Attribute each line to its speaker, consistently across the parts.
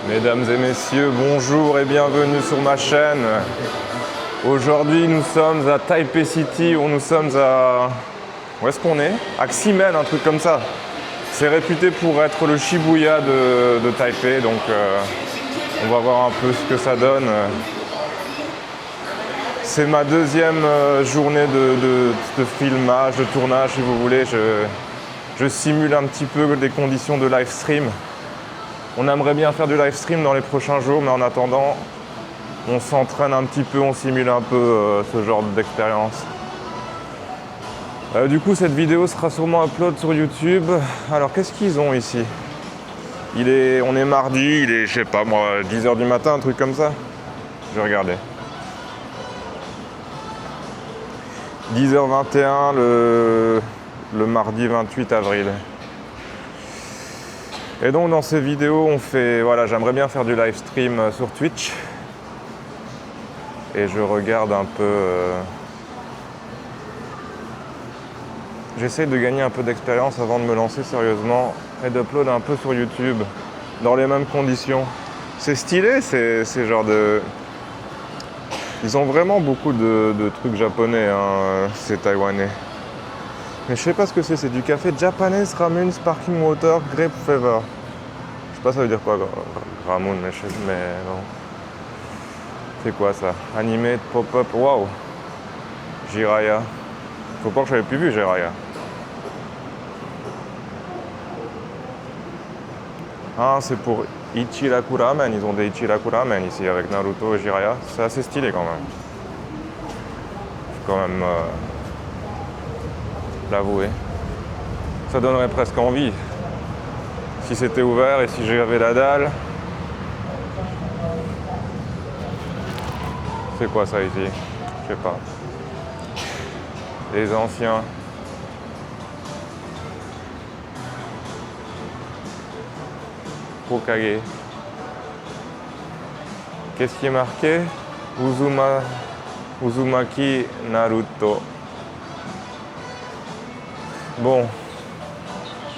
Speaker 1: Mesdames et messieurs, bonjour et bienvenue sur ma chaîne. Aujourd'hui, nous sommes à Taipei City, où nous sommes à... Où est-ce qu'on est? À Ximen, un truc comme ça. C'est réputé pour être le Shibuya de Taipei, donc on va voir un peu ce que ça donne. C'est ma deuxième journée de filmage, de tournage, si vous voulez. Je simule un petit peu des conditions de live stream. On aimerait bien faire du live stream dans les prochains jours, mais en attendant, on s'entraîne un petit peu, on simule un peu ce genre d'expérience. Du coup, cette vidéo sera sûrement upload sur YouTube. Alors, qu'est-ce qu'ils ont ici? On est mardi, il est, je sais pas moi, 10h du matin, un truc comme ça. Je vais regarder. 10h21 le mardi 28 avril. Et donc dans ces vidéos, voilà, j'aimerais bien faire du live stream sur Twitch. Et je regarde un peu... J'essaie de gagner un peu d'expérience avant de me lancer sérieusement et d'upload un peu sur YouTube, dans les mêmes conditions. C'est stylé, c'est genre de... Ils ont vraiment beaucoup de trucs japonais, hein, ces Taïwanais. Mais je sais pas ce que c'est du café Japanese Ramen Sparkling Water Grape Flavor. Je sais pas ça veut dire quoi, Ramen, mais non. C'est quoi ça? Animé, pop-up, waouh! Jiraya. Faut pas que j'avais plus vu Jiraya. Ah, c'est pour Ichiraku Ramen. Ils ont des Ichiraku Ramen ici avec Naruto et Jiraya. C'est assez stylé quand même. Faut quand même l'avouer. Ça donnerait presque envie. Si c'était ouvert et si j'avais la dalle. C'est quoi ça ici? Je sais pas. Les anciens. Hokage. Qu'est-ce qui est marqué? Uzumaki Naruto. Bon,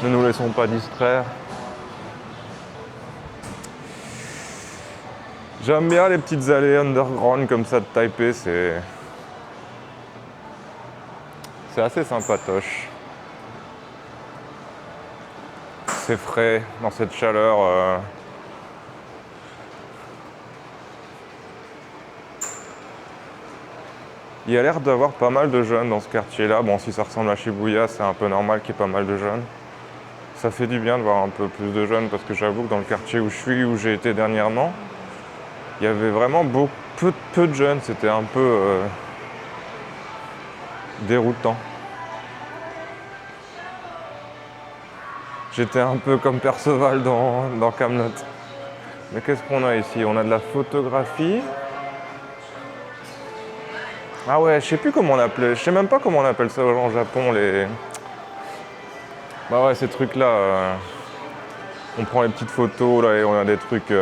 Speaker 1: ne nous laissons pas distraire. J'aime bien les petites allées underground comme ça de Taipei, c'est assez sympatoche. C'est frais dans cette chaleur. Il y a l'air d'avoir pas mal de jeunes dans ce quartier-là. Bon, si ça ressemble à Shibuya, c'est un peu normal qu'il y ait pas mal de jeunes. Ça fait du bien de voir un peu plus de jeunes parce que j'avoue que dans le quartier où je suis, où j'ai été dernièrement, il y avait vraiment peu de jeunes. C'était un peu déroutant. J'étais un peu comme Perceval dans Kaamelott. Mais qu'est-ce qu'on a ici? On a de la photographie. Ah ouais, je sais plus comment on appelait. Je sais même pas comment on appelle ça au Japon, les... Bah ouais, ces trucs-là. On prend les petites photos, là, et on a des trucs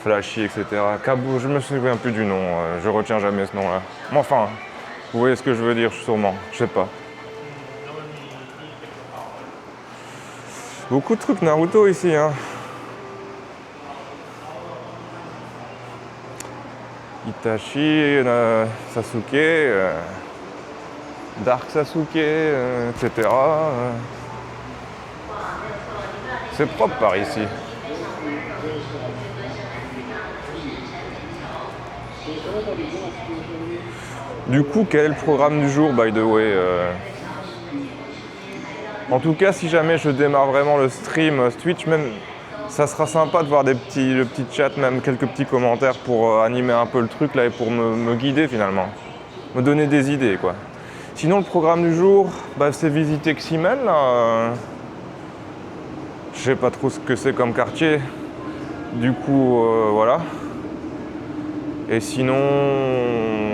Speaker 1: flashy, etc. Je me souviens plus du nom. Je retiens jamais ce nom-là. Mais enfin, vous voyez ce que je veux dire, sûrement. Je sais pas. Beaucoup de trucs Naruto ici, hein. Itachi, Sasuke, Dark Sasuke, etc. C'est propre par ici. Du coup, quel est le programme du jour, by the way? En tout cas, si jamais je démarre vraiment le stream Twitch, même, ça sera sympa de voir le petit chat, même quelques petits commentaires pour animer un peu le truc là et pour me guider finalement, me donner des idées quoi. Sinon, le programme du jour, c'est visiter Ximen là. Je sais pas trop ce que c'est comme quartier. Du coup, voilà. Et sinon,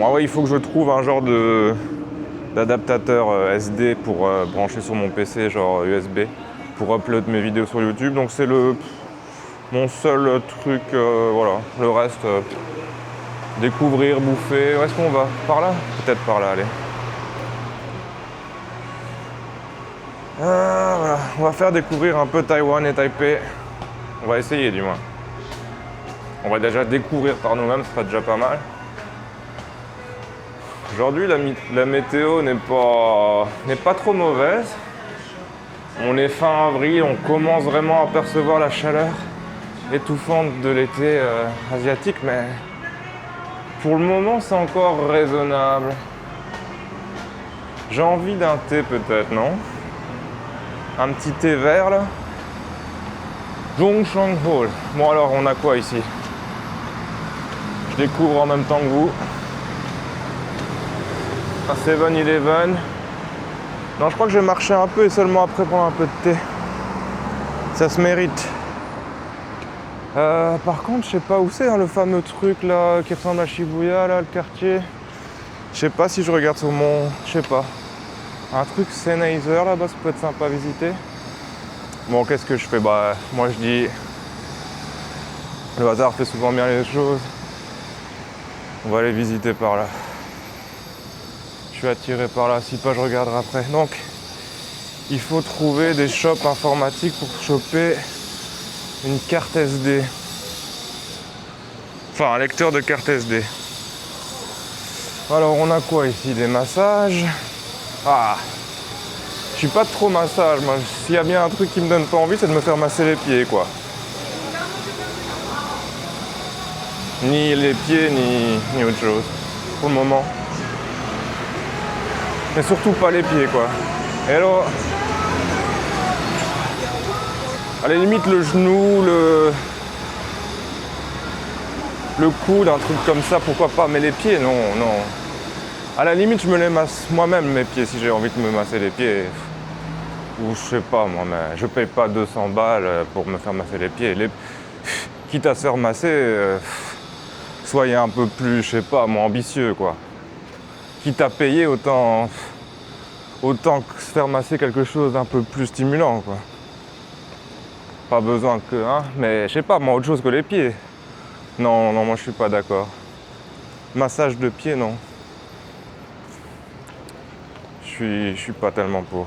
Speaker 1: ah ouais, il faut que je trouve un genre d'adaptateur SD pour brancher sur mon PC, genre USB, pour upload mes vidéos sur YouTube. Donc c'est mon seul truc, voilà. Le reste, découvrir, bouffer. Où est-ce qu'on va? Par là? Peut-être par là, allez. Voilà. On va faire découvrir un peu Taïwan et Taipei. On va essayer du moins. On va déjà découvrir par nous-mêmes, ce sera déjà pas mal. Aujourd'hui, la météo n'est pas trop mauvaise. On est fin avril, on commence vraiment à percevoir la chaleur étouffante de l'été asiatique, mais pour le moment, c'est encore raisonnable. J'ai envie d'un thé peut-être, non? Un petit thé vert là. Zhongshanghou. Bon alors, on a quoi ici? Je découvre en même temps que vous. Un 7-Eleven. Non, je crois que je vais marcher un peu et seulement après prendre un peu de thé. Ça se mérite. Par contre, je sais pas où c'est, hein, le fameux truc là qui ressemble à Shibuya, là, le quartier. Je sais pas si je regarde sur mon... Je sais pas. Un truc Sennheiser là-bas, ça peut être sympa à visiter. Bon, qu'est-ce que je fais? Bah, moi je dis... Le hasard fait souvent bien les choses. On va aller visiter par là. Je suis attiré par là, si pas je regarderai après. Donc, il faut trouver des shops informatiques pour choper une carte SD. Enfin, un lecteur de carte SD. Alors, on a quoi ici? Des massages. Ah, je suis pas trop massage. Moi, s'il y a bien un truc qui me donne pas envie, c'est de me faire masser les pieds, quoi. Ni les pieds, ni autre chose. Pour le moment. Mais surtout pas les pieds, quoi. Et alors, à la limite, le genou, le coude, un truc comme ça, pourquoi pas. Mais les pieds, non, non. À la limite, je me les masse moi-même, mes pieds, si j'ai envie de me masser les pieds. Ou je sais pas, moi, mais je paye pas 200 balles pour me faire masser les pieds. Quitte à se faire masser, soyez un peu plus, je sais pas, moi, ambitieux, quoi. Quitte à payer, autant que se faire masser quelque chose d'un peu plus stimulant, quoi. Pas besoin que, hein, mais je sais pas, moi, autre chose que les pieds. Non, non, moi, je suis pas d'accord. Massage de pieds, non. Je suis pas tellement pour.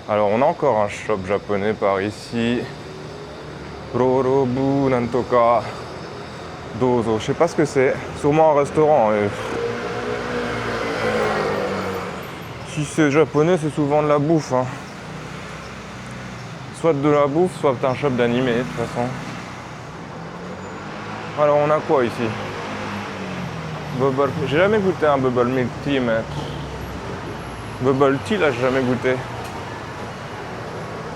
Speaker 1: Alors, on a encore un shop japonais par ici. Rorobu Nantoka Dozo. Je sais pas ce que c'est. Sûrement un restaurant. Si c'est japonais, c'est souvent de la bouffe. Hein. Soit de la bouffe, soit un shop d'animé, de toute façon. Alors, on a quoi ici? Bubble... J'ai jamais goûté un Bubble Milk Tea, mais... Bubble Tea, là, j'ai jamais goûté.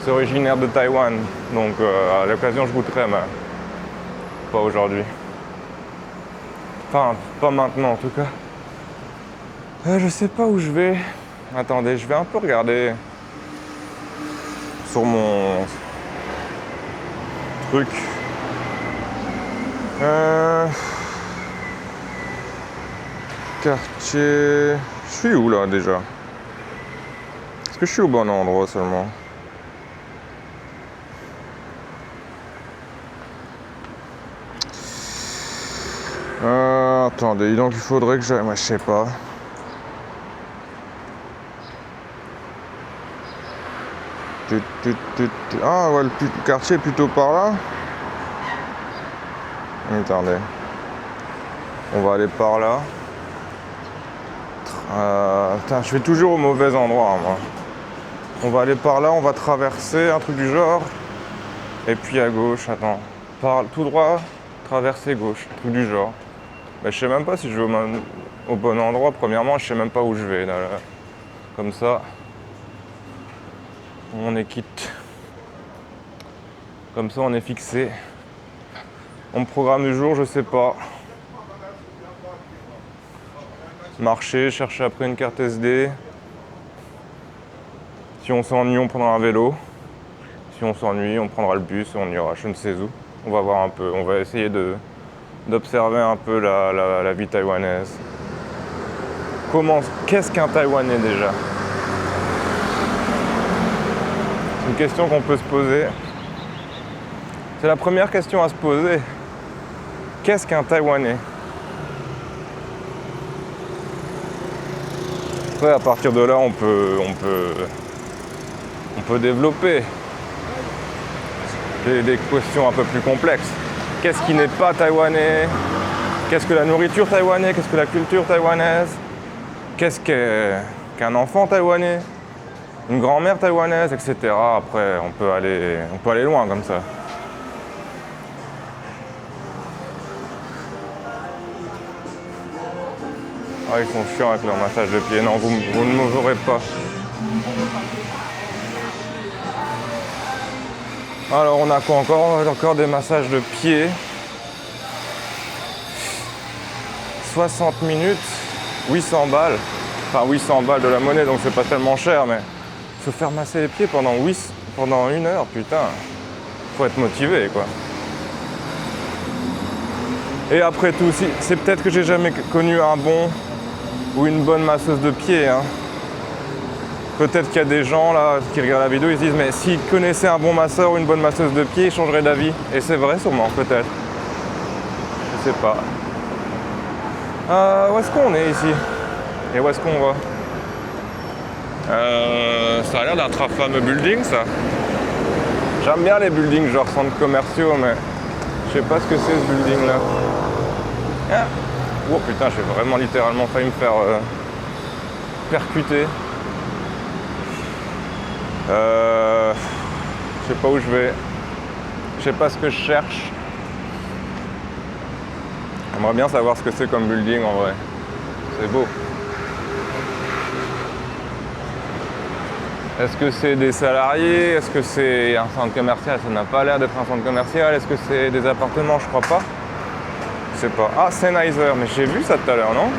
Speaker 1: C'est originaire de Taïwan, donc à l'occasion, je goûterai, mais pas aujourd'hui. Enfin, pas maintenant, en tout cas. Je sais pas où je vais. Attendez, je vais un peu regarder sur mon truc. Quartier... Je suis où là déjà? Est-ce que je suis au bon endroit seulement? Attendez, donc il faudrait que j'aille... Moi je sais pas. Ah ouais, le quartier est plutôt par là. Attendez. On va aller par là. Putain, je vais toujours au mauvais endroit, moi. On va aller par là, on va traverser, un truc du genre. Et puis à gauche, attends. Tout droit, traverser gauche, un truc du genre. Mais je sais même pas si je vais au bon endroit. Premièrement, je sais même pas où je vais. Là. Comme ça, on est quitte. Comme ça, on est fixé. Mon programme du jour, je sais pas. Marcher, chercher après une carte SD. Si on s'ennuie, on prendra un vélo. Si on s'ennuie, on prendra le bus et on ira je ne sais où. On va voir un peu. On va essayer d'observer un peu la vie taïwanaise. Qu'est-ce qu'un Taïwanais déjà? C'est une question qu'on peut se poser. C'est la première question à se poser. Qu'est-ce qu'un Taïwanais? Après, à partir de là, on peut développer. des questions un peu plus complexes. Qu'est-ce qui n'est pas taïwanais? Qu'est-ce que la nourriture taïwanaise? Qu'est-ce que la culture taïwanaise? Qu'est-ce qu'un enfant taïwanais? Une grand-mère taïwanaise, etc. Après, on peut aller loin comme ça. Ah, ils sont chiants avec leur massage de pied. Non, vous ne m'ouvrez pas. Alors, on a quoi encore des massages de pied. 60 minutes, 800 balles. Enfin, 800 balles de la monnaie, donc c'est pas tellement cher, mais se faire masser les pieds pendant 1 heure, putain. Faut être motivé, quoi. Et après tout, c'est peut-être que j'ai jamais connu un bon ou une bonne masseuse de pieds, hein. Peut-être qu'il y a des gens là qui regardent la vidéo, ils se disent mais s'ils connaissaient un bon masseur ou une bonne masseuse de pieds, ils changeraient d'avis. Et c'est vrai sûrement, peut-être. Je sais pas. Où est-ce qu'on est ici? Et où est-ce qu'on va? Ça a l'air d'un très fameux building, ça. J'aime bien les buildings genre centres commerciaux, mais je sais pas ce que c'est ce building là. Ah. Oh putain, j'ai vraiment littéralement failli me faire percuter. Je sais pas où je vais. Je sais pas ce que je cherche. J'aimerais bien savoir ce que c'est comme building en vrai. C'est beau. Est-ce que c'est des salariés? Est-ce que c'est un centre commercial? Ça n'a pas l'air d'être un centre commercial. Est-ce que c'est des appartements? Je crois pas. Je sais pas. Ah, Sennheiser. Mais j'ai vu ça tout à l'heure, non?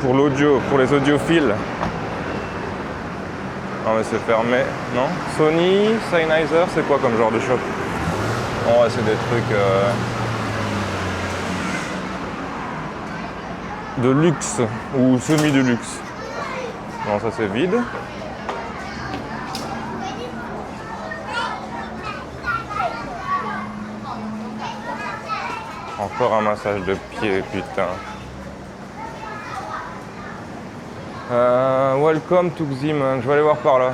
Speaker 1: Pour l'audio, pour les audiophiles. Non mais c'est fermé, non? Sony, Sennheiser, c'est quoi comme genre de shop? Oh ouais, c'est des trucs de luxe ou semi de luxe. Non, ça c'est vide. Encore un massage de pied, putain. Welcome to Ximen. Je vais aller voir par là.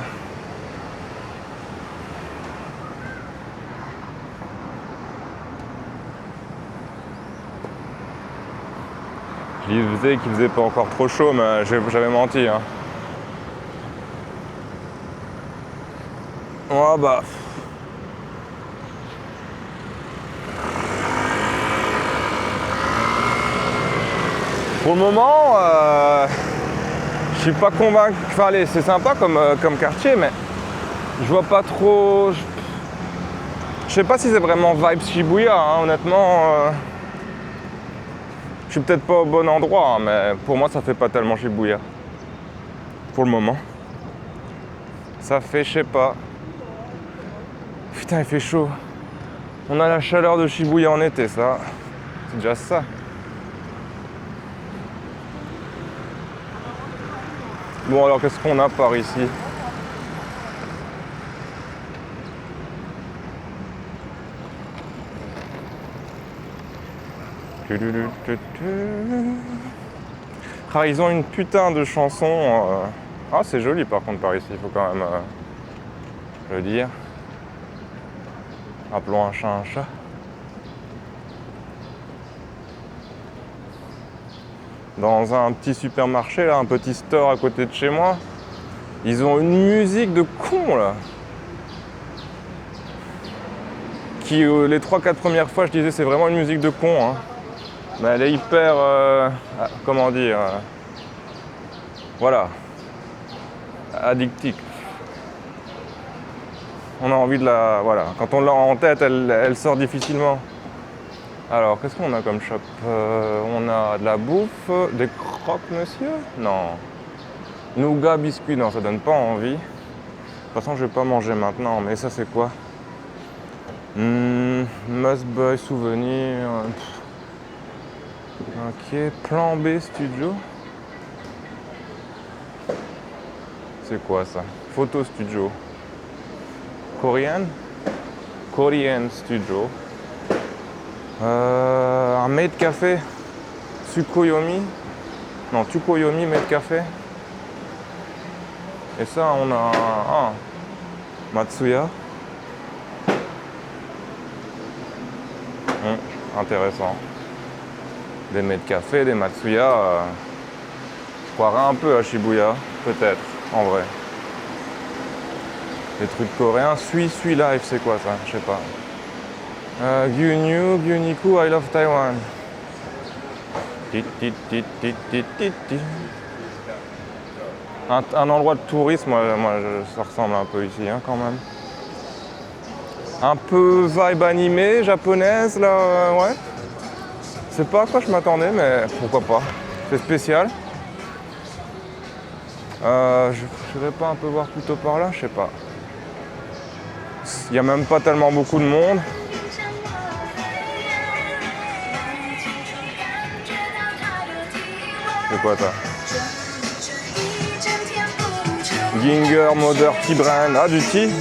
Speaker 1: Je disais qu'il faisait pas encore trop chaud, mais j'avais menti. Hein. Oh bah. Pour le moment, je suis pas convaincu. Enfin, allez, c'est sympa comme quartier, mais je vois pas trop. Je sais pas si c'est vraiment vibes Shibuya, hein, honnêtement. Je suis peut-être pas au bon endroit, hein, mais pour moi, ça fait pas tellement Shibuya. Pour le moment. Ça fait, je sais pas. Putain, il fait chaud. On a la chaleur de Shibuya en été, ça. C'est déjà ça. Bon, alors qu'est-ce qu'on a par ici? Ah, ils ont une putain de chanson. Ah, c'est joli par contre par ici, il faut quand même le dire. Appelons un chat un chat. Dans un petit supermarché, là, un petit store à côté de chez moi, ils ont une musique de con là. Qui les 3-4 premières fois je disais c'est vraiment une musique de con. Hein. Mais elle est hyper. Comment dire voilà. Addictive. On a envie de la. Voilà. Quand on l'a en tête, elle sort difficilement. Alors, qu'est-ce qu'on a comme shop? On a de la bouffe, des croques, monsieur? Non. Nougat, biscuit, non, ça donne pas envie. De toute façon, je vais pas manger maintenant, mais ça, c'est quoi? Must Buy, souvenir. Ok, Plan B Studio. C'est quoi ça? Photo Studio. Korean Studio. Un maid café. Tsukuyomi. Non, Tsukuyomi Maid Café. Et ça, on a Matsuya. Intéressant. Des Maid Café, des Matsuya. Je croirais un peu à Shibuya, peut-être, en vrai. Des trucs coréens. Sui Life, c'est quoi ça? Je sais pas. Gyunyu, Gyuniku, I love Taiwan. Un endroit de tourisme, ça ressemble un peu ici, hein, quand même. Un peu vibe animée, japonaise, là, ouais. C'est pas à quoi je m'attendais, mais pourquoi pas. C'est spécial. Je vais pas un peu voir plutôt par là, je sais pas. Il n'y a même pas tellement beaucoup de monde. C'est quoi ça? Ginger, Mother, Tea Brand. Ah, du tea?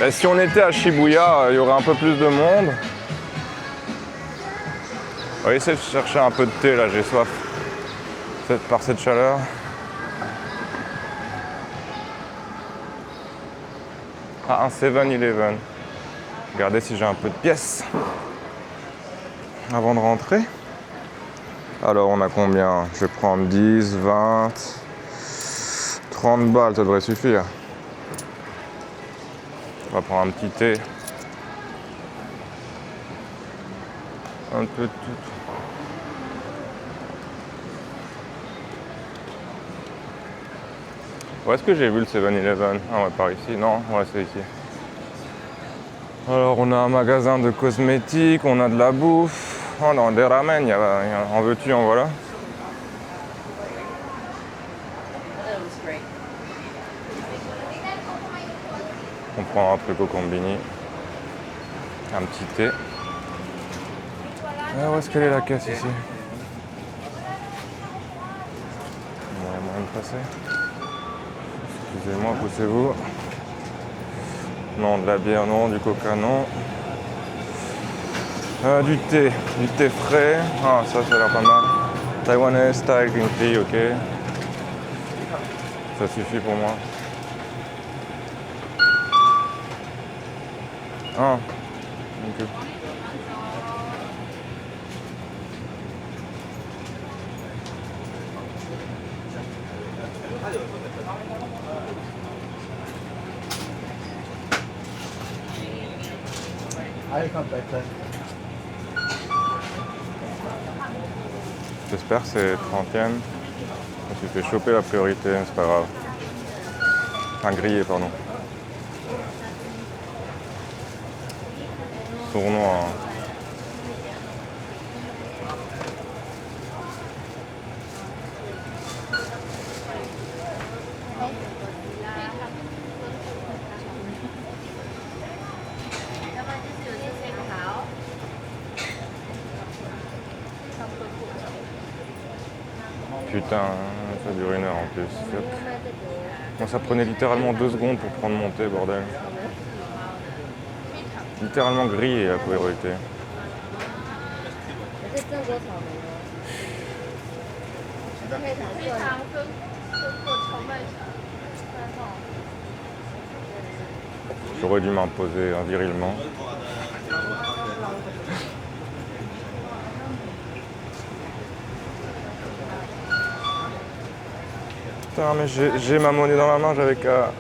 Speaker 1: Et si on était à Shibuya, il y aurait un peu plus de monde. On va essayer de chercher un peu de thé, là, j'ai soif. Par cette chaleur. Ah, un 7-Eleven. Regardez si j'ai un peu de pièces. Avant de rentrer. Alors, on a combien? Je vais prendre 10, 20, 30 balles, ça devrait suffire. On va prendre un petit thé. Un peu de tout. Où est-ce que j'ai vu le 7-Eleven? Ah ouais, par ici. Non, ouais, c'est ici. Alors, on a un magasin de cosmétiques, on a de la bouffe. Oh non, des ramen, en veux-tu, en voilà. On prend un truc au combini. Un petit thé. Ah, où est-ce qu'elle est la caisse ici? Il y a moyen de passer. Excusez-moi, poussez-vous. Non, de la bière, non, du coca, non. Du thé frais. Ah, ça a l'air pas mal. Taiwanese style green tea, ok. Ça suffit pour moi. Ah, ok. J'espère que c'est 30e. Je me suis fait choper la priorité, c'est pas grave. Enfin, grillé, pardon. Sournois. Putain, ça dure 1 heure en plus. Bon, ça prenait littéralement 2 secondes pour prendre mon thé, bordel. Littéralement grillé la priorité. J'aurais dû m'imposer virilement. Putain, mais j'ai ma monnaie dans la main, j'avais qu'à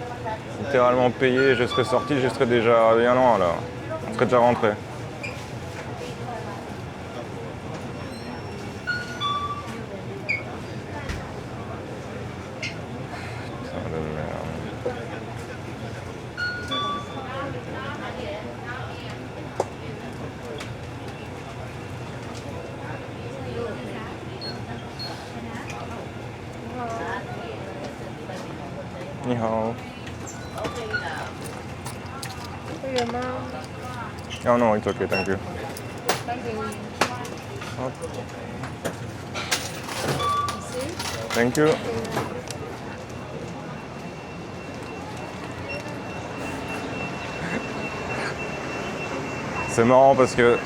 Speaker 1: littéralement payer, je serais sorti, je serais déjà bien loin là. Je serais déjà rentré. Putain de merde. Ni hao. Oh no, it's okay, thank you. Oh. Thank you. C'est marrant parce que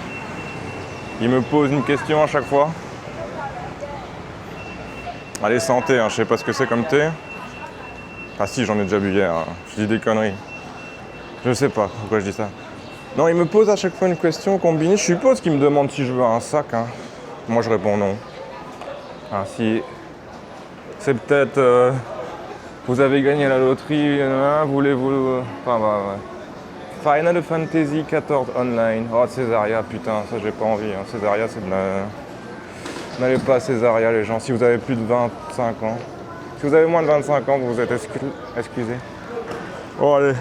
Speaker 1: il me pose une question à chaque fois. Allez, santé, hein, je sais pas ce que c'est comme thé. Ah si, j'en ai déjà bu hier, hein. Je dis des conneries. Je sais pas pourquoi je dis ça. Non, il me pose à chaque fois une question combinée. Je suppose qu'il me demande si je veux un sac. Hein. Moi, je réponds non. Ah, si c'est peut-être... vous avez gagné la loterie, voulez-vous... Enfin, bah, ouais. Final Fantasy XIV Online. Oh, Césaria, putain, ça j'ai pas envie. Hein. Césaria, c'est de la... N'allez pas à Césaria, les gens, si vous avez plus de 25 ans. Si vous avez moins de 25 ans, vous êtes excusés. Oh, allez.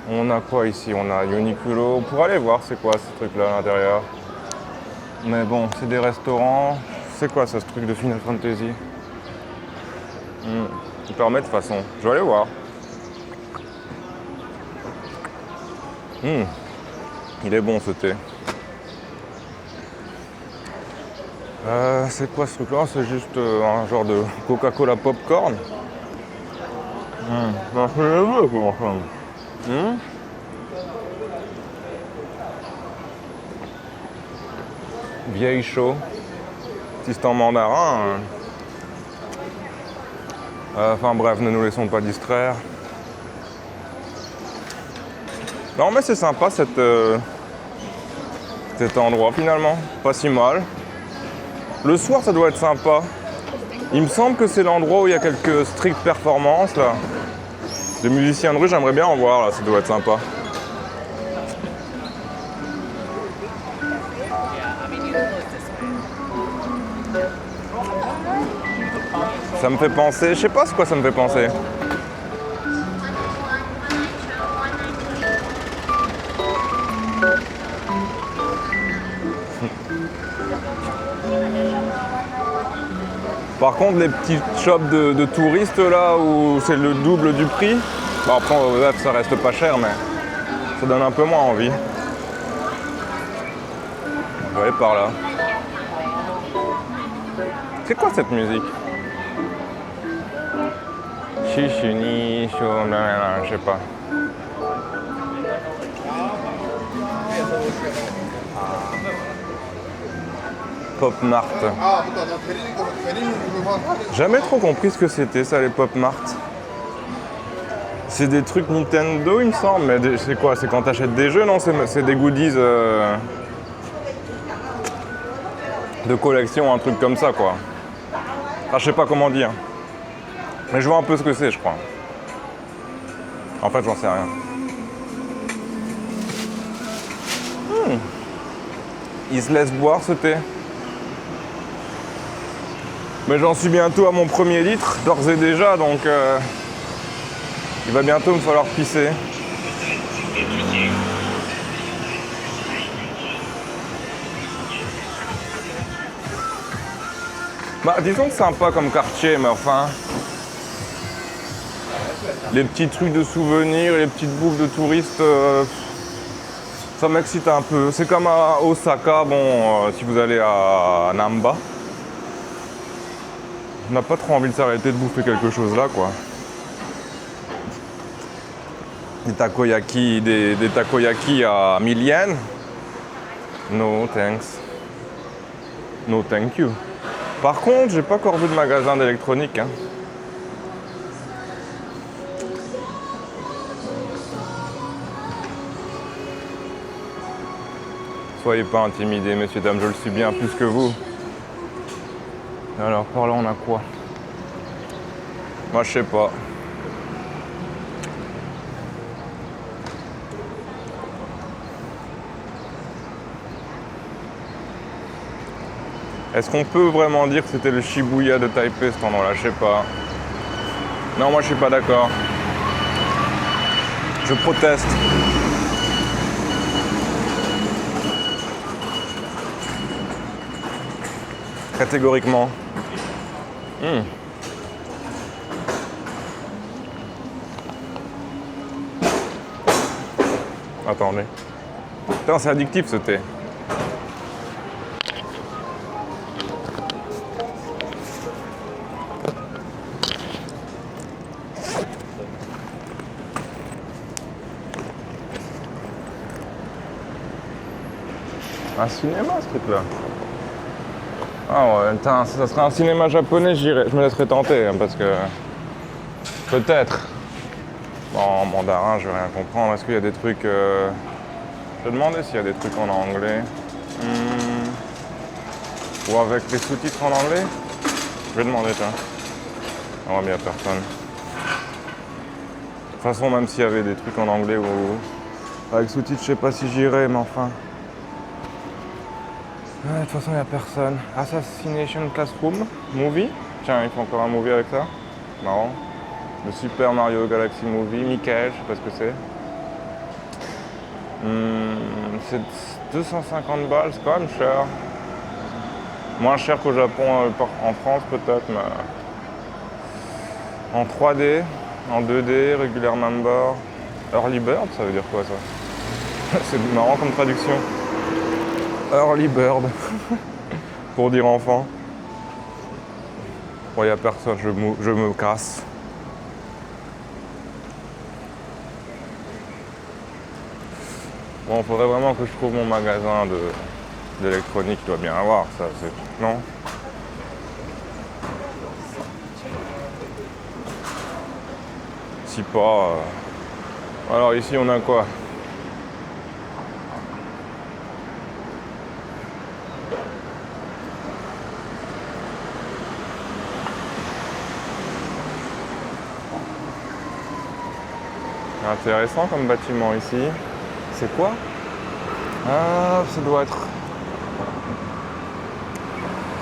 Speaker 1: On a quoi ici? On a Uniqlo. On pourrait aller voir c'est quoi ce truc-là à l'intérieur. Mais bon, c'est des restaurants. C'est quoi ça, ce truc de Final Fantasy? Il permet de toute façon. Je vais aller voir. Il est bon ce thé. C'est quoi ce truc-là? C'est juste un genre de Coca-Cola popcorn. Ça fait le mieux pour ça. Vieille chaud. Si c'est en mandarin. Enfin bref, ne nous laissons pas distraire. Non mais c'est sympa cet endroit finalement. Pas si mal. Le soir ça doit être sympa. Il me semble que c'est l'endroit où il y a quelques street performances là. De musiciens de rue, j'aimerais bien en voir là, ça doit être sympa. Ça me fait penser, je sais pas ce quoi ça me fait penser. Par contre, les petits shops de touristes là où c'est le double du prix, bon, après ça reste pas cher, mais ça donne un peu moins envie. Je vais aller par là. C'est quoi cette musique? Shishuni, je sais pas. Pop Mart. Jamais trop compris ce que c'était ça les Pop Mart. C'est des trucs Nintendo il me semble, mais c'est quoi? C'est quand t'achètes des jeux? Non, c'est des goodies de collection, un truc comme ça quoi. Ah, je sais pas comment dire. Mais je vois un peu ce que c'est, je crois. En fait, j'en sais rien. Il se laisse boire ce thé. Mais j'en suis bientôt à mon premier litre, d'ores et déjà, donc il va bientôt me falloir pisser. Bah, disons que c'est sympa comme quartier, mais enfin... Les petits trucs de souvenirs, les petites bouffes de touristes, ça m'excite un peu. C'est comme à Osaka, bon, si vous allez à Namba. On n'a pas trop envie de s'arrêter de bouffer quelque chose là, quoi. Des takoyaki à 1000 yens. No thanks. No thank you. Par contre, j'ai pas encore vu de magasin d'électronique. Hein. Soyez pas intimidés, messieurs, dames, je le suis bien plus que vous. Alors, par là, on a quoi? Moi, je sais pas. Est-ce qu'on peut vraiment dire que c'était le Shibuya de Taipei, cet endroit-là? Je sais pas. Non, moi, je suis pas d'accord. Je proteste. Catégoriquement. Attendez. Putain, c'est addictif ce thé. Un cinéma, ce truc-là. Ah ouais, putain, ça serait un cinéma japonais, j'irais. Je me laisserais tenter, hein, parce que... Peut-être. Bon, en mandarin, je vais rien comprendre. Est-ce qu'il y a des trucs... Je vais demander s'il y a des trucs en anglais. Ou avec les sous-titres en anglais. Je vais demander, tiens. On va bien personne. De toute façon, même s'il y avait des trucs en anglais ou avec sous-titres, je sais pas si j'irais, mais enfin. Ouais, de toute façon, il n'y a personne. Assassination Classroom, movie. Tiens, il faut encore un movie avec ça. Marrant. Le Super Mario Galaxy Movie, Michael, je sais pas ce que c'est. C'est 250 balles, c'est quand même cher. Moins cher qu'au Japon, en France peut-être, mais en 3D, en 2D, regular member. Early Bird, ça veut dire quoi ça? C'est marrant comme traduction. Early Bird, pour dire enfant. Bon, il n'y a personne, je me casse. Bon, il faudrait vraiment que je trouve mon magasin d'électronique, il doit bien avoir ça, non? Si pas... Alors ici on a quoi? Intéressant comme bâtiment ici. C'est quoi? Ah, ça doit être...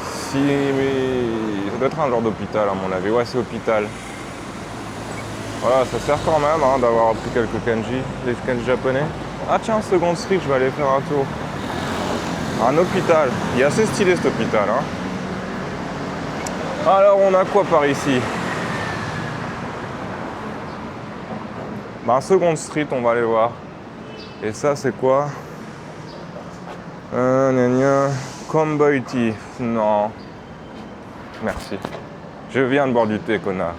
Speaker 1: Si... Ça doit être un genre d'hôpital à mon avis. Ouais, c'est hôpital. Voilà, ça sert quand même hein, d'avoir appris quelques kanji, des kanji japonais. Ah tiens, Second Street, je vais aller faire un tour. Un hôpital. Il est assez stylé cet hôpital. Hein. Alors, on a quoi par ici? Ben, Second Street, on va aller voir. Et ça, c'est quoi? Kombai tea. Non. Merci. Je viens de boire du thé, connard.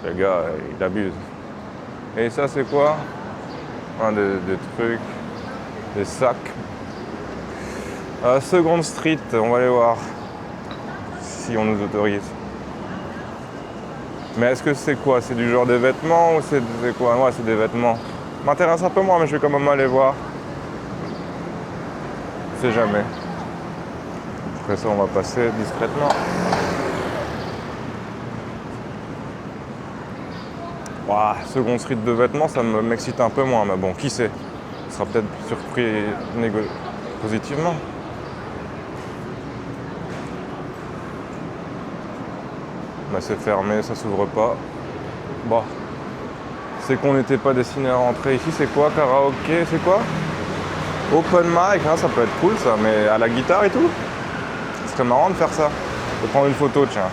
Speaker 1: Le gars, il abuse. Et ça, c'est quoi? Des trucs. Des sacs. Second Street, on va aller voir. Si on nous autorise. Mais est-ce que c'est quoi? C'est du genre des vêtements ou c'est quoi? Ouais, c'est des vêtements. M'intéresse un peu moins, mais je vais quand même aller voir. Je sais jamais. Après ça, on va passer discrètement. Ouah, Second Street de vêtements, ça m'excite un peu moins, mais bon, qui sait? On sera peut-être surpris positivement. Mais c'est fermé, ça s'ouvre pas. Bon. C'est qu'on n'était pas destiné à rentrer ici. C'est quoi? Karaoké? C'est quoi? Open mic, hein, ça peut être cool ça, mais à la guitare et tout? Ce serait marrant de faire ça. Je vais prendre une photo, tiens.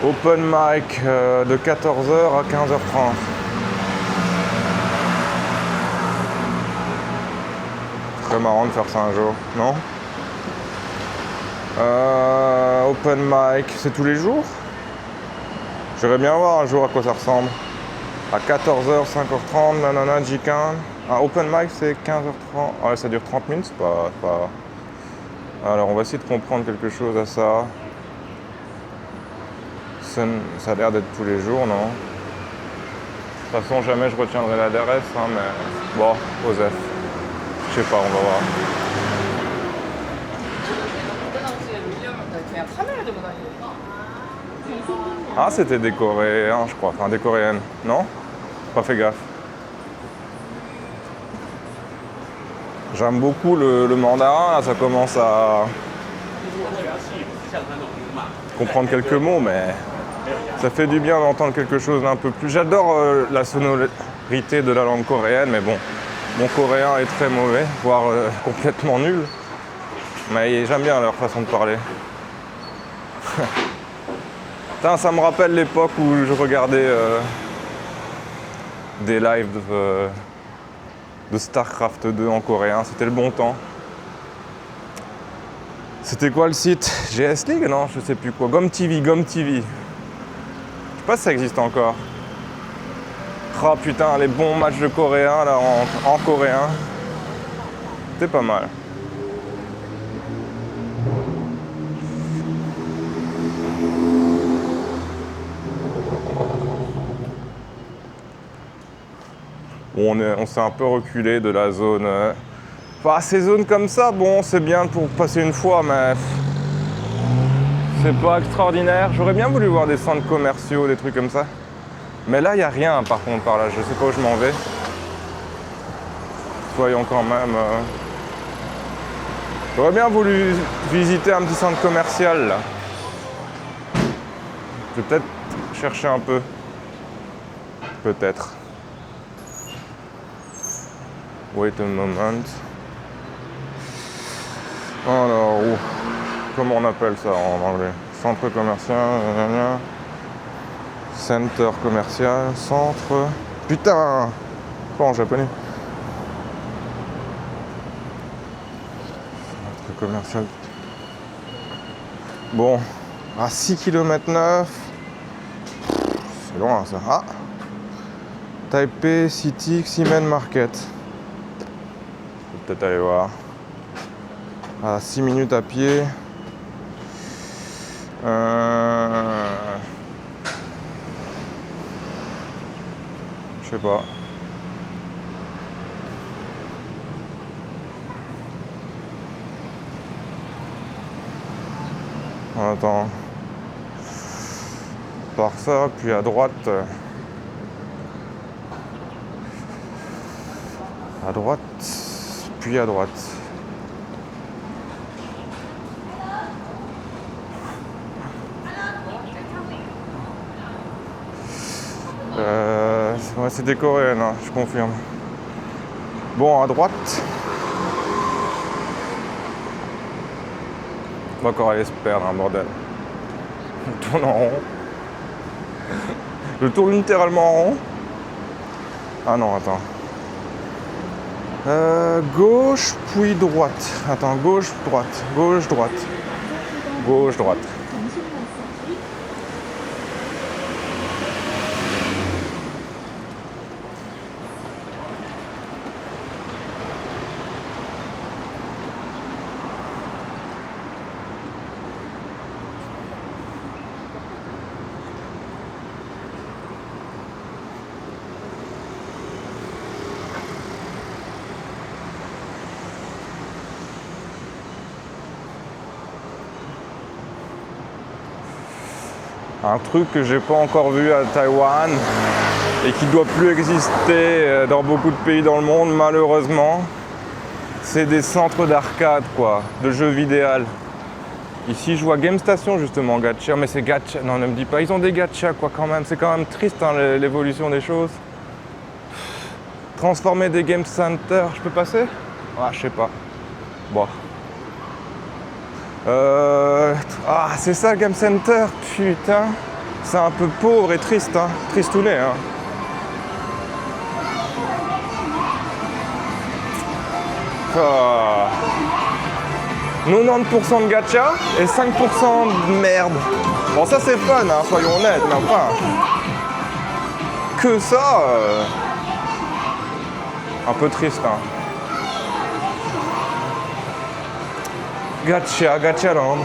Speaker 1: Open mic de 14h à 15h30. Très marrant de faire ça un jour, non? Open mic, c'est tous les jours? J'aimerais bien voir un jour à quoi ça ressemble. À 14h, 5h30, nanana, J15. Un open mic c'est 15h30. Ah, ça dure 30 minutes, c'est pas... Alors on va essayer de comprendre quelque chose à ça. Ça a l'air d'être tous les jours, non? De toute façon, jamais je retiendrai l'adresse, hein, mais... Bon, Osef. Je sais pas, on va voir. Ah, c'était des Coréens, je crois. Enfin, des Coréennes. Non? Pas fait gaffe. J'aime beaucoup le mandarin, là, ça commence à comprendre quelques mots, mais ça fait du bien d'entendre quelque chose d'un peu plus... J'adore la sonorité de la langue coréenne, mais bon, mon coréen est très mauvais, voire complètement nul. Mais j'aime bien leur façon de parler. Putain, ça me rappelle l'époque où je regardais des lives de StarCraft 2 en coréen. C'était le bon temps. C'était quoi le site? GS League? Non, je sais plus quoi. GomTV. Je sais pas si ça existe encore. Oh putain, les bons matchs de coréen là en coréen. C'est pas mal. Bon, on s'est un peu reculé de la zone. Enfin, ces zones comme ça, bon, c'est bien pour passer une fois, mais c'est pas extraordinaire. J'aurais bien voulu voir des centres commerciaux, des trucs comme ça. Mais là, il n'y a rien par contre par là. Je sais pas où je m'en vais. Soyons quand même. J'aurais bien voulu visiter un petit centre commercial là. Je vais peut-être chercher un peu. Peut-être. Wait a moment. Alors, comment on appelle ça en anglais? Centre commercial, center commercial, centre... Putain! Pas en japonais. Centre commercial. Bon, à 6 km 9. C'est loin ça. Ah! Taipei City Ximen Market. Peut-être aller voir. À 6 minutes à pied. Je sais pas. Attends. Par ça, puis à droite. À droite, puis à droite. Ouais, c'est des coréennes, hein, je confirme. Bon, à droite. On va encore aller se perdre, un bordel. Je tourne en rond. Je tourne littéralement en rond. Ah non, attends. Gauche, puis droite. Attends, gauche, droite. Gauche, droite. Gauche, droite. Un truc que j'ai pas encore vu à Taïwan et qui doit plus exister dans beaucoup de pays dans le monde malheureusement, c'est des centres d'arcade quoi, de jeux vidéo. Ici je vois Game Station justement, gacha, mais c'est gacha, non ne me dis pas, ils ont des gachas quoi quand même, c'est quand même triste hein, l'évolution des choses. Transformer des Game Center, je peux passer? Ah je sais pas. Bon. Ah, c'est ça, Game Center, putain. C'est un peu pauvre et triste, hein. Tristounet, hein. Ah. 90% de gacha et 5% de merde. Bon, ça c'est fun, hein, soyons honnêtes, mais enfin. Que ça, un peu triste, hein. Gacha Land.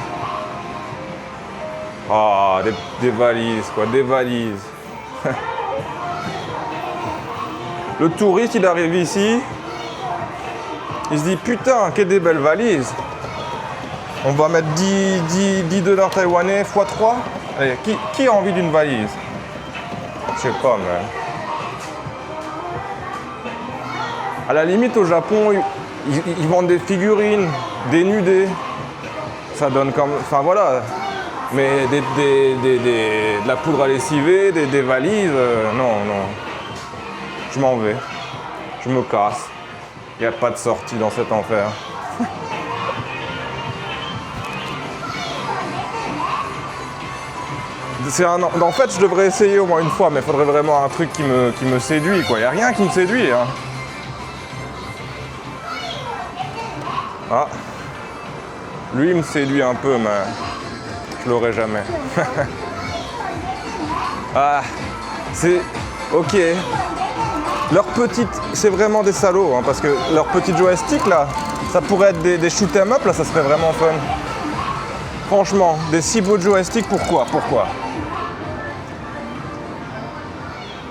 Speaker 1: Ah, des valises, quoi, des valises. Le touriste, il arrive ici, il se dit, putain, quelle des belles valises. On va mettre 10 $ taïwanais x 3. Allez, qui a envie d'une valise? Je sais pas, mais... À la limite, au Japon, ils vendent des figurines, dénudées. Ça donne comme... Enfin, voilà. Mais de la poudre à lessiver, des valises, non, non. Je m'en vais. Je me casse. Il n'y a pas de sortie dans cet enfer. En fait, je devrais essayer au moins une fois, mais il faudrait vraiment un truc qui me séduit, quoi. Il n'y a rien qui me séduit, hein. Ah. Lui, il me séduit un peu, mais je l'aurai jamais. Ah. C'est... Ok. Leurs petites, c'est vraiment des salauds, hein, parce que leurs petits joysticks là, ça pourrait être des shoot 'em up là, ça serait vraiment fun. Franchement, des si beaux joysticks, pourquoi?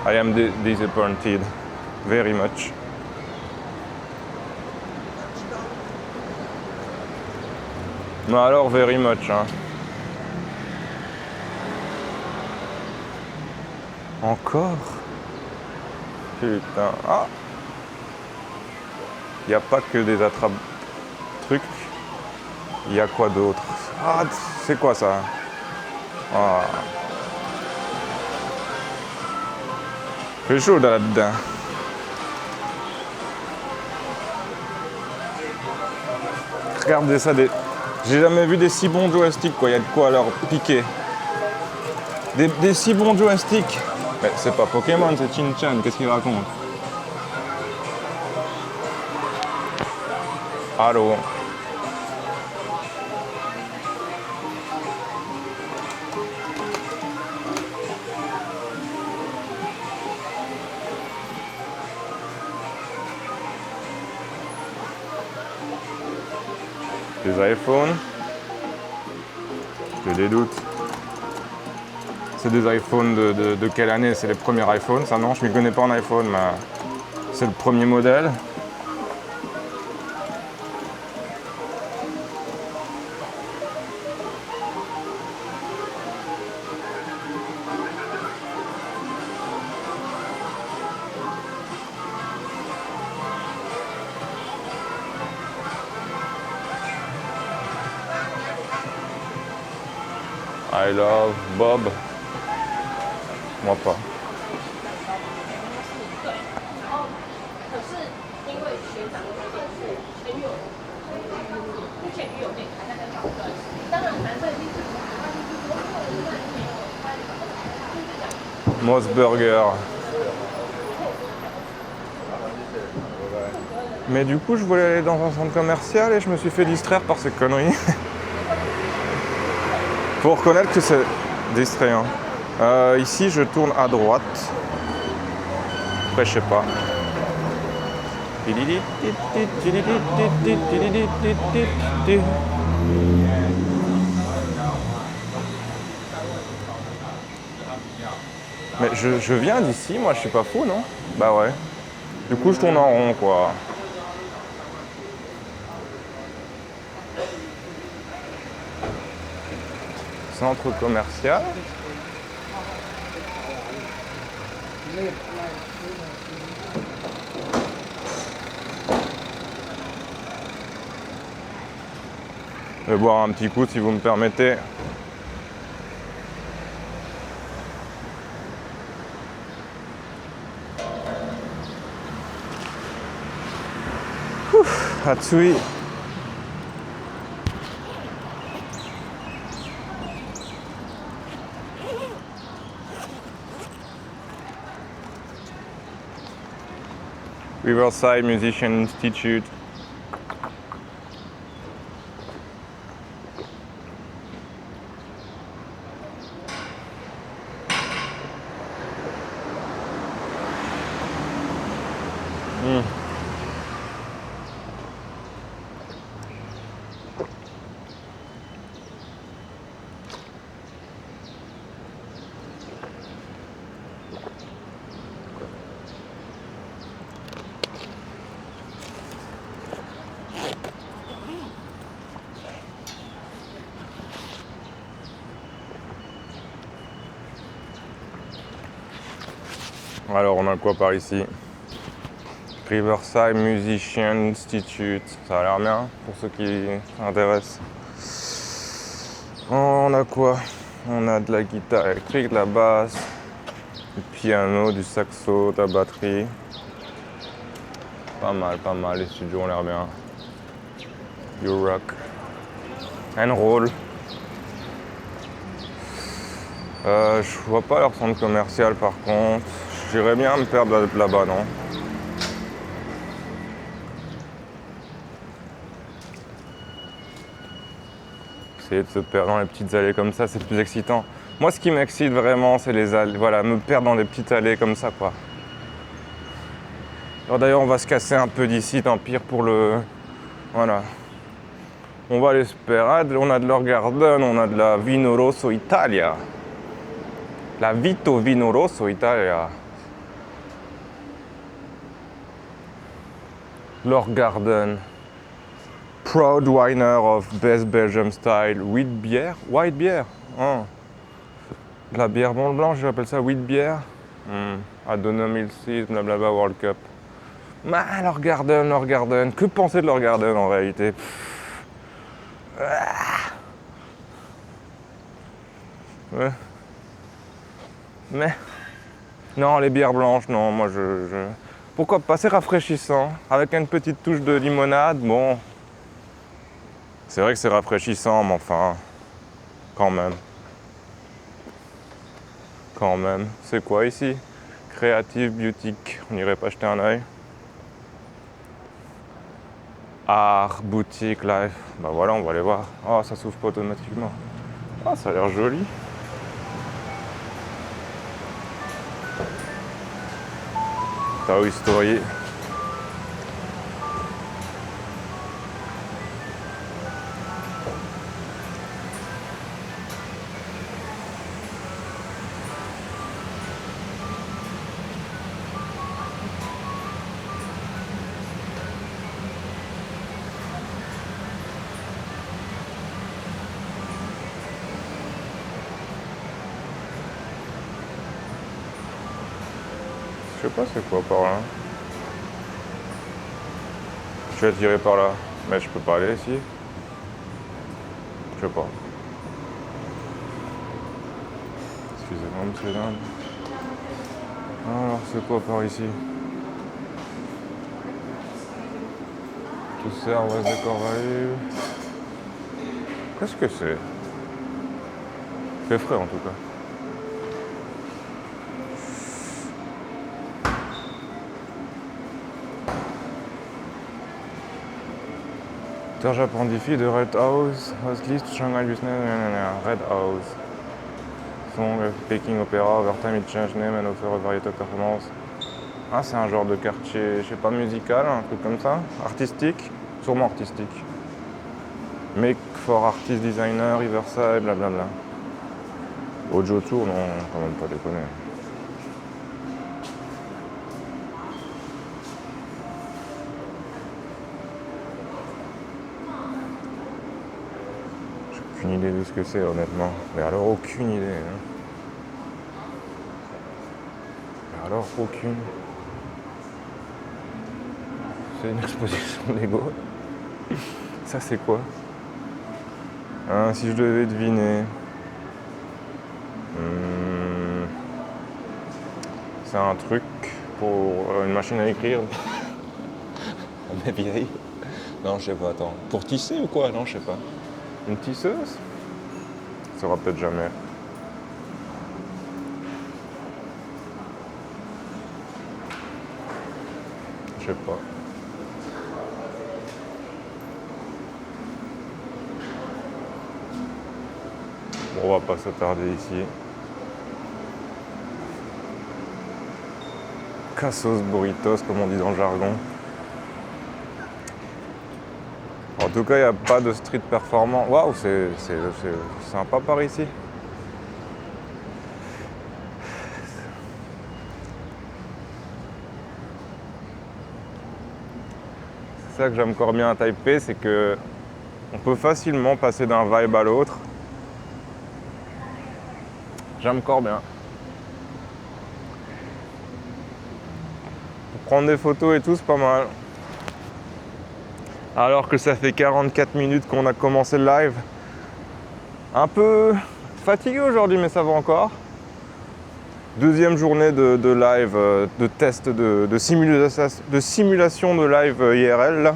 Speaker 1: I am disappointed, very much. Mais alors, very much, hein. Encore? Putain. Ah! Il n'y a pas que des attrape-trucs. Il y a quoi d'autre? Ah, c'est quoi ça? Ah. C'est chaud là-dedans. Regardez ça, j'ai jamais vu des si bons joysticks, quoi. Il y a de quoi leur piquer. Des si bons joysticks. Mais c'est pas Pokémon, c'est Shin-Chan. Qu'est-ce qu'il raconte? Allô? Des iPhones. J'ai des doutes. C'est des iPhones de quelle année? C'est les premiers iPhones, ça non? Je ne m'y connais pas en iPhone, mais c'est le premier modèle. I love Bob. Moi pas. Moss Burger. Mais du coup, je voulais aller dans un centre commercial et je me suis fait distraire par ces conneries. Faut reconnaître que c'est distrayant. Ici, je tourne à droite. Après, je sais pas. Mais je viens d'ici, moi, je suis pas fou, non? Bah ouais. Du coup, je tourne en rond, quoi. Centre commercial. Je vais boire un petit coup si vous me permettez. Hatsui. Riverside Musician Institute. Alors, on a quoi par ici? Riverside Musician Institute. Ça a l'air bien pour ceux qui s'intéressent. On a quoi? On a de la guitare électrique, de la basse, du piano, du saxo, de la batterie. Pas mal. Les studios ont l'air bien. You rock. And roll. Je vois pas leur centre commercial par contre. J'irais bien me perdre là-bas, non? Essayer de se perdre dans les petites allées comme ça, c'est plus excitant. Moi, ce qui m'excite vraiment, c'est les allées. Voilà, me perdre dans des petites allées comme ça, quoi. Alors d'ailleurs, on va se casser un peu d'ici, tant pis pour le... Voilà. On va à l'Esperade, on a de l'Orgarden, on a de la Vino Rosso Italia. La Vito Vino Rosso Italia. L'Orgarden. Proud winner of best Belgium style wheat beer. White beer. Oh. De la bière blanche, j'appelle ça wheat beer. Adona 1006, blablabla World Cup. Ah, l'Orgarden. Que penser de l'Orgarden en réalité? Ouais. Mais non, les bières blanches, non, moi pourquoi pas, c'est rafraîchissant, avec une petite touche de limonade, bon. C'est vrai que c'est rafraîchissant, mais enfin, quand même. C'est quoi ici? Creative Boutique, on irait pas jeter un œil. Art, boutique, life, bah voilà, on va aller voir. Oh, ça s'ouvre pas automatiquement. Ah, ça a l'air joli. Toy Story. Je sais pas c'est quoi par là. Je suis attiré par là, mais je peux pas aller ici. Je sais pas. Excusez-moi, monsieur dame. Alors, c'est quoi par ici? Tout ça, on va se décorer. Qu'est-ce que c'est? C'est frais en tout cas. Serge Appendifi de Red House, host list Shanghai Business, Red House. Song, Peking Opera, Overtime it change name and offer a variety of performance. Ah, c'est un genre de quartier, je sais pas, musical, un truc comme ça, artistique, sûrement artistique. Make for artist designer, Riverside, blablabla. Ojo Tour, non, quand même pas déconner. J'ai aucune idée de ce que c'est, honnêtement. Mais alors, aucune idée. Hein. Mais alors, aucune. C'est une exposition Lego. Ça, c'est quoi? Hein, si je devais deviner. C'est un truc pour une machine à écrire. Mais vieille. Non, je sais pas, attends. Pour tisser ou quoi? Non, je sais pas. Une tisseuse? Ça sera peut-être jamais. Je sais pas. Bon, on va pas s'attarder ici. Cassos burritos, comme on dit dans le jargon. En tout cas, il n'y a pas de street performant. Waouh, c'est sympa par ici. C'est ça que j'aime encore bien à Taipei, c'est que on peut facilement passer d'un vibe à l'autre. J'aime encore bien. Pour prendre des photos et tout, c'est pas mal. Alors que ça fait 44 minutes qu'on a commencé le live. Un peu fatigué aujourd'hui, mais ça va encore. Deuxième journée de live, de test, de simulation de live IRL. Là.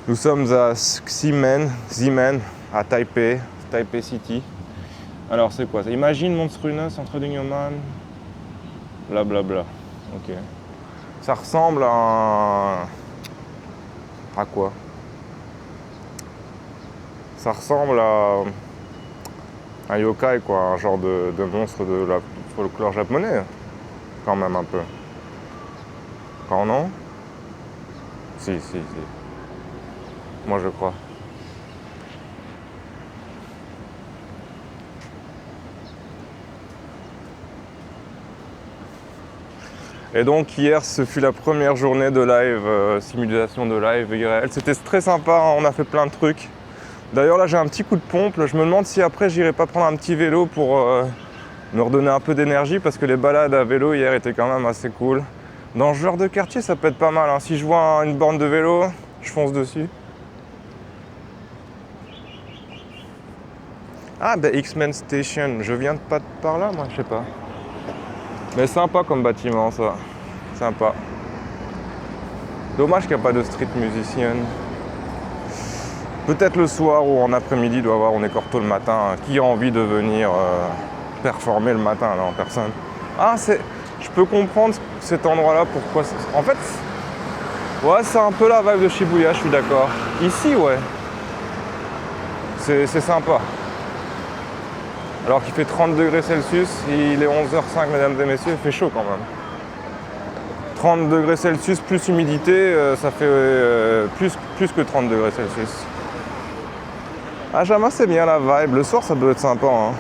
Speaker 1: Nous sommes à Ximen, à Taipei City. Alors c'est quoi ça? Imagine Monstrunus entre Dingman. Blablabla. Ok. Ça ressemble à quoi? Ça ressemble à un yokai quoi, un genre de monstre de la folklore japonais, quand même un peu. Quand non? Si, si, si. Moi je crois. Et donc hier, ce fut la première journée de live, simulation de live IRL. C'était très sympa, hein, on a fait plein de trucs. D'ailleurs là j'ai un petit coup de pompe, je me demande si après j'irai pas prendre un petit vélo pour me redonner un peu d'énergie parce que les balades à vélo hier étaient quand même assez cool. Dans ce genre de quartier ça peut être pas mal, hein. Si je vois une borne de vélo, je fonce dessus. Ah bah X-Men Station, je viens de pas de par là moi, je sais pas. Mais sympa comme bâtiment ça, sympa. Dommage qu'il n'y a pas de street musician. Peut-être le soir ou en après-midi, il doit y avoir, on est corto le matin. Qui a envie de venir performer le matin là en personne? Ah, je peux comprendre cet endroit-là, pourquoi. En fait, ouais, c'est un peu la vibe de Shibuya, je suis d'accord. Ici, ouais. C'est sympa. Alors qu'il fait 30 degrés Celsius, il est 11h05, mesdames et messieurs, il fait chaud quand même. 30 degrés Celsius plus humidité, ça fait plus que 30 degrés Celsius. Ah, j'aime assez bien la vibe. Le soir, ça doit être sympa. Hein.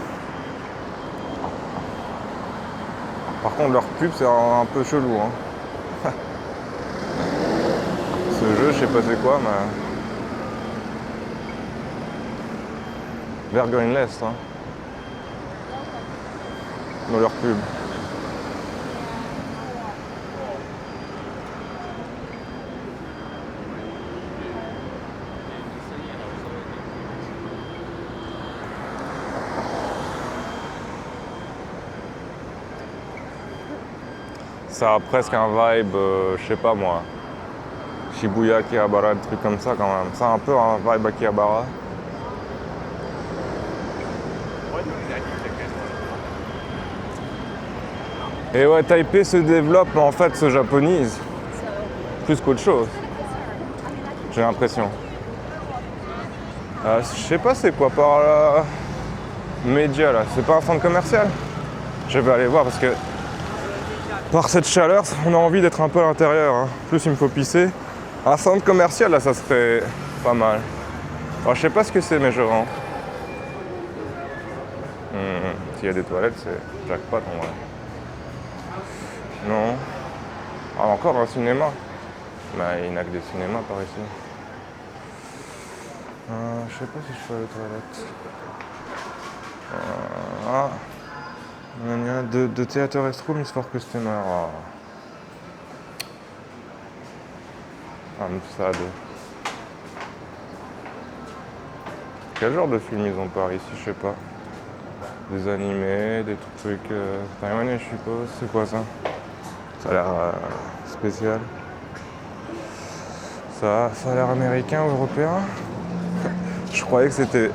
Speaker 1: Par contre, leur pub, c'est un peu chelou. Hein. Ce jeu, je sais pas c'est quoi, mais... Vergogneless, hein. Dans leur pub. Ça a presque un vibe, je sais pas moi, Shibuya, Akihabara, des trucs comme ça quand même. Ça a un peu un vibe Akihabara. Et ouais, Taipei se développe, en fait, se japonise, plus qu'autre chose. J'ai l'impression. Je sais pas c'est quoi par là. Média là, c'est pas un centre commercial? Je vais aller voir parce que par cette chaleur, on a envie d'être un peu à l'intérieur. Hein. Plus il me faut pisser. Un centre commercial là, ça serait pas mal. Alors, je sais pas ce que c'est, mais je rentre. S'il y a des toilettes, c'est jackpot en vrai. Non. Ah, encore un cinéma. Bah, il n'y a que des cinémas par ici. Je sais pas si je peux aller aux toilettes. De Theater Restroom is for customer. I'm sad. Quel genre de film ils ont par ici, je sais pas. Des animés, des trucs taïwanais, je suppose. C'est quoi ça? Ça a l'air spécial. Ça a l'air américain ou européen? Je croyais que c'était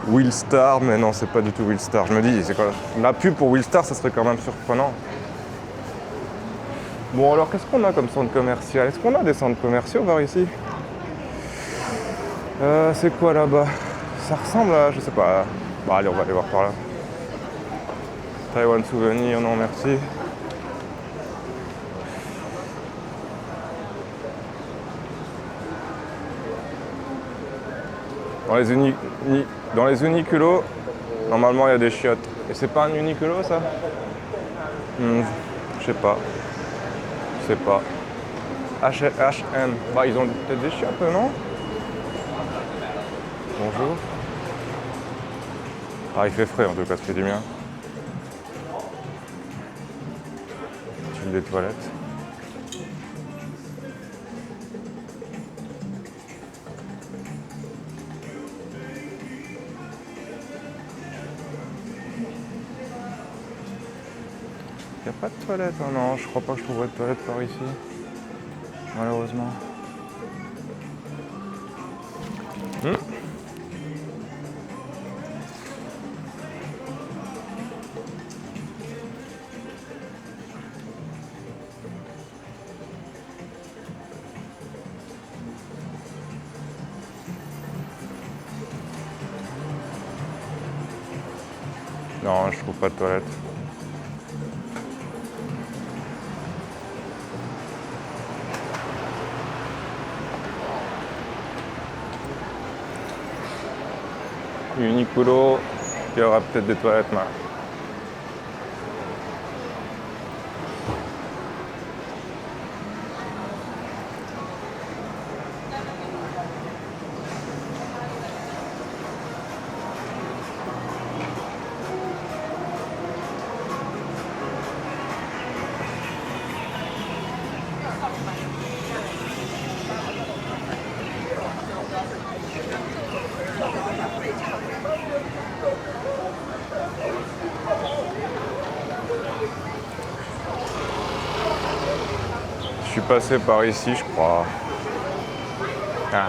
Speaker 1: Willstar, mais non, c'est pas du tout Willstar. Je me dis, c'est quoi? La pub pour Willstar, ça serait quand même surprenant. Bon, alors qu'est-ce qu'on a comme centre commercial? Est-ce qu'on a des centres commerciaux vers ici? C'est quoi là-bas? Ça ressemble à... je sais pas. Bon, allez, on va aller voir par là. Taïwan Souvenir, non merci. Dans les uniculos, normalement il y a des chiottes. Et c'est pas un uniculo ça? Je sais pas. Je sais pas. H&M. Bah ils ont peut-être des chiottes, non? Bonjour. Ah il fait frais en tout cas, ça fait du bien. Des toilettes. Il n'y a pas de toilette, hein, non, je crois pas que je trouverai de toilette par ici. Malheureusement. Non, je trouve pas de toilette. Uniqlo, il y aura peut-être des toilettes là. Je suis passé par ici, je crois. Ah.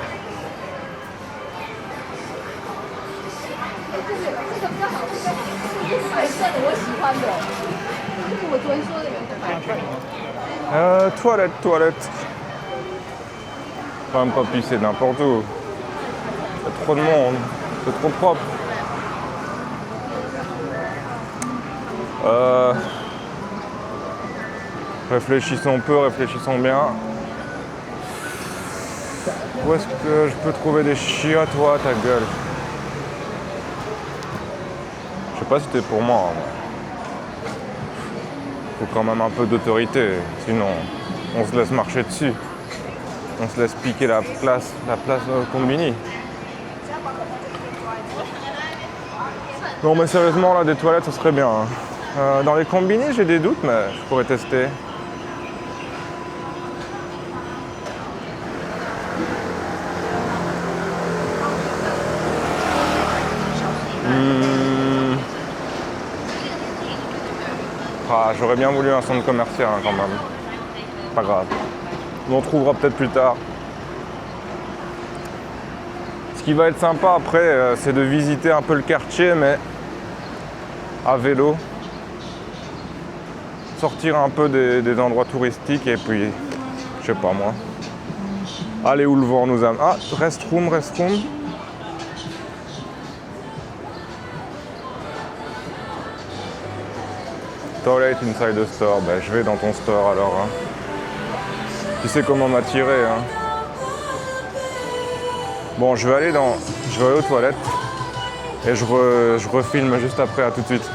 Speaker 2: 白色的我喜欢的，就是我昨天说的那个。
Speaker 1: Toilette, toilette. Quand même pas pisser n'importe où. Il y a trop de monde, c'est trop propre. Réfléchissons peu, réfléchissons bien. Où est-ce que je peux trouver des chiottes, toi, ta gueule? Je sais pas si c'était pour moi. Faut quand même un peu d'autorité, sinon on se laisse marcher dessus. On se laisse piquer la place Combini. Non mais sérieusement là des toilettes ça serait bien. Hein. Dans les Combini j'ai des doutes mais je pourrais tester. Ah, j'aurais bien voulu un centre commercial hein, quand même. Pas grave. On trouvera peut-être plus tard. Ce qui va être sympa après, c'est de visiter un peu le quartier, mais à vélo. Sortir un peu des endroits touristiques et puis, je sais pas moi. Aller où le vent nous amène. Ah, restroom. Toilet inside the store. Ben, je vais dans ton store alors. Hein. Tu sais comment m'attirer. Hein. Bon, je vais aller aux toilettes et je refilme juste après. À tout de suite.